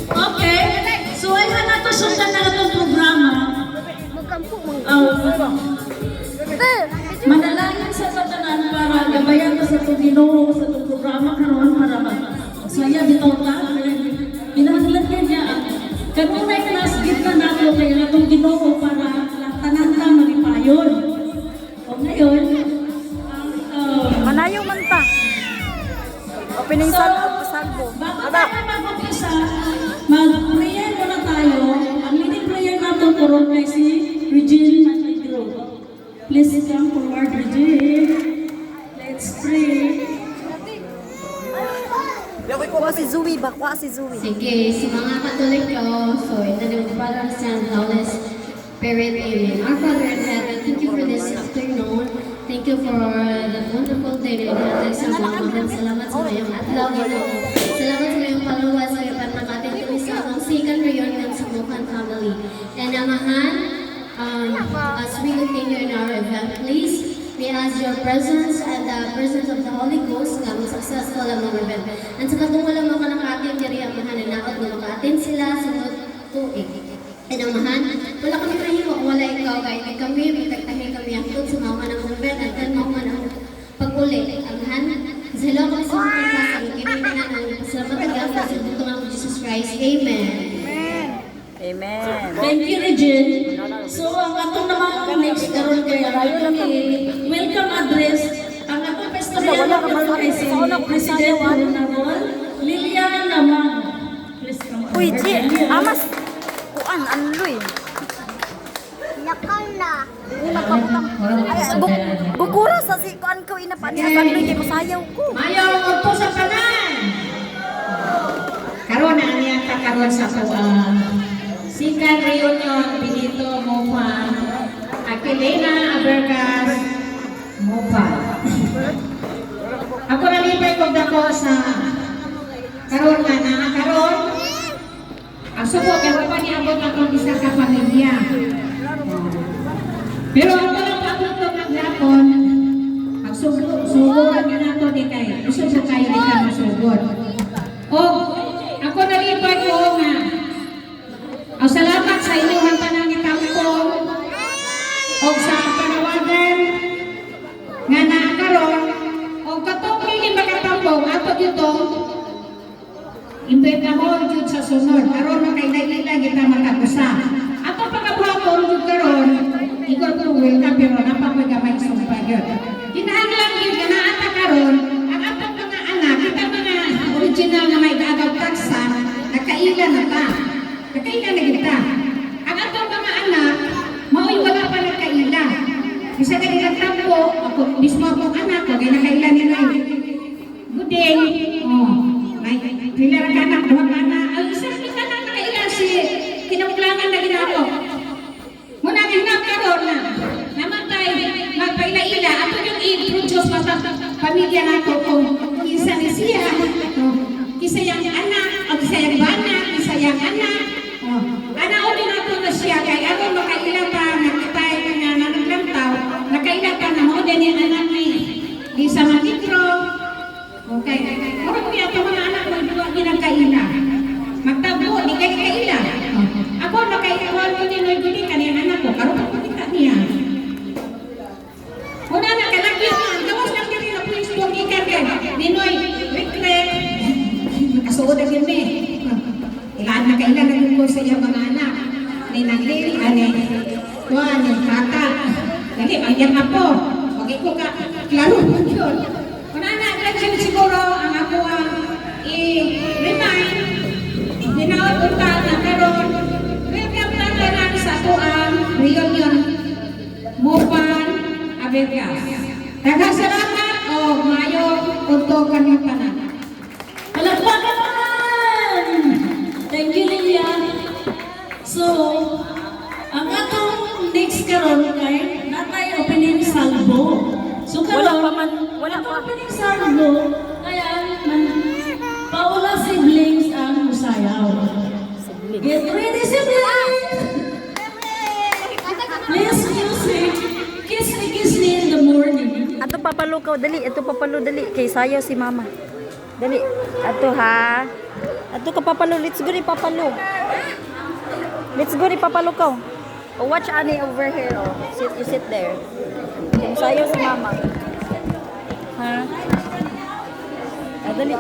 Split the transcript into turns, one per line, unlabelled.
Okay. So ay na to sundan na itong programa. Manalangin sa satanan para gabayan ka sa itong Ginoo sa itong programa karon para masaya bitaw ta. Pinahanglan niya kanunay ka nas gitna nato kaya itong Ginoo para tanan ta maripayon. O ngayon,
Manayo man ta. Opening salvo.
Bago tayo mag-umpisa, mag-prayer muna tayo. Ang leading prayer natin turon kay si Regine Manligro. Please come forward, Regine. Let's pray.
Kuha si Zoe ba? Kuha si Zoe.
Sige, sa mga Katoliko, so in the name of the Father, Son, and Holy Spirit, Amen. Our Father in heaven, thank you for this afternoon. Thank you for the wonderful day na natin sa mga mahal. Salamat sa iyong adlaw, Ginoo. Salamat sa iyong paluwas sa iyong pagmakatin kami sa akong second reunion sa Mukan family. And amahan, as we continue in our event, please, we ask your presence and the presence of the Holy Ghost nga mag-successful ang mga event. And sa katong wala mga nakatin, diri amahan na naot na makatin sila sa tuig. And amahan, wala kami mahimo kung wala ikaw, kahit kami, magtagtahin kami ang tut sa mga ng event at kan mga ng pag-uli. Amahan, sa hello kami sa mga kasang kinikinan ng pasalamat ang gasa sa tutulong ng Jesus Christ. Amen.
Amen.
Thank you, Regine. So, ang atong naman next karon kay welcome address. Ang atong pastorya naman kay si President Honorable Lilian Lamang. Please come
Uy,
forward,
G,
Lilian.
amas. Kuan, anloy. Bukura sa si kuan ko inapan sa anloy kay masayaw ko.
Mayaw mo sa kanan. Karon na niya karon sa second reunion Benito Mopan, Aquilina Abergas Mopan. Ako nalipay ko dako sa karon na karon. Ang subo kay pa niabot akong isa ka pamilya. Pero ang walang pagluto ng hapon, subukan nyo na ito di kayo. Gusto kayo di ka masugod. O, ako nalipay ko nga. Ang salamat sa inyong panangitam ko o sa panawagan nga naakaroon o katong hindi makatambong ato dito imbetahon jud sa sunod aron makailay-ilay kita makagusa. Ato pagkabuhaton jud karon igor ko welcome pero napapagamay sa pagod. Kinahanglan gyud na ata karon ang atong mga anak kita mga original nga may gagaw taksa nakaila na ta. Nakaila na kita. Ang atong mga anak mao'y wala pa nakaila. Isa ka nagtampo ako mismo akong anak ko kay nakaila nila. Gudeng. Oh. May pilar ka na, duha ka na. Ang isa ka na nakaila si kinamuklangan na ginako. Muna nga hinap karon na. Namatay, magpaila-ila. Ato yung i-produce pa sa pamilya nato kung isa ni siya. Isa yung anak, o isa yung bana, isa yung anak. Ana o din nato na siya kay ako makaila pa nakitay ka nga nanaglantaw. Nakaila pa na mo din yung anak ni Lisa Manikro. Okay. Kung kaya ito mga anak mo, duwa ginagkaila. Magtabo, di kayo kaila. Ako, nakaiwan ko din, Noy, kanina anak ko. Karoon ako kita niya. Una na, kalagyan na. Tawas lang din na police doon ikan ka. Ninoy, regret. Nakasuod na gini. Ilaan na kailan na ko sa iyo mga anak. Ni naglili, kuhan, yung kata. Lagi, magyan ako. Huwag ko ka, klaro mo yun. Una na, graduate siguro ang ako ang i-remind. Dinaot unta na karon. Welcome na lang sa ako ang reunion Mopan Abergas. Salamat o mayo untokan yung tanan.
Palagpakan naman! Thank you, Lilian. So, ang atong next karon kay natay opening salvo. So karon,
Wala pa.
opening salvo, kaya Paula siblings ang musayaw. Get ready, siblings! Please music. Kiss me in the morning.
Ato papalo ka dali, ato papalo dali kay sayaw si mama. Dali. Ato ha. Ato ka papalo. Let's go ni papalo. Let's go ni papalo ka. Oh, watch Annie over here. Oh. You sit there. Sayo si mama. Ha? Ah, dali.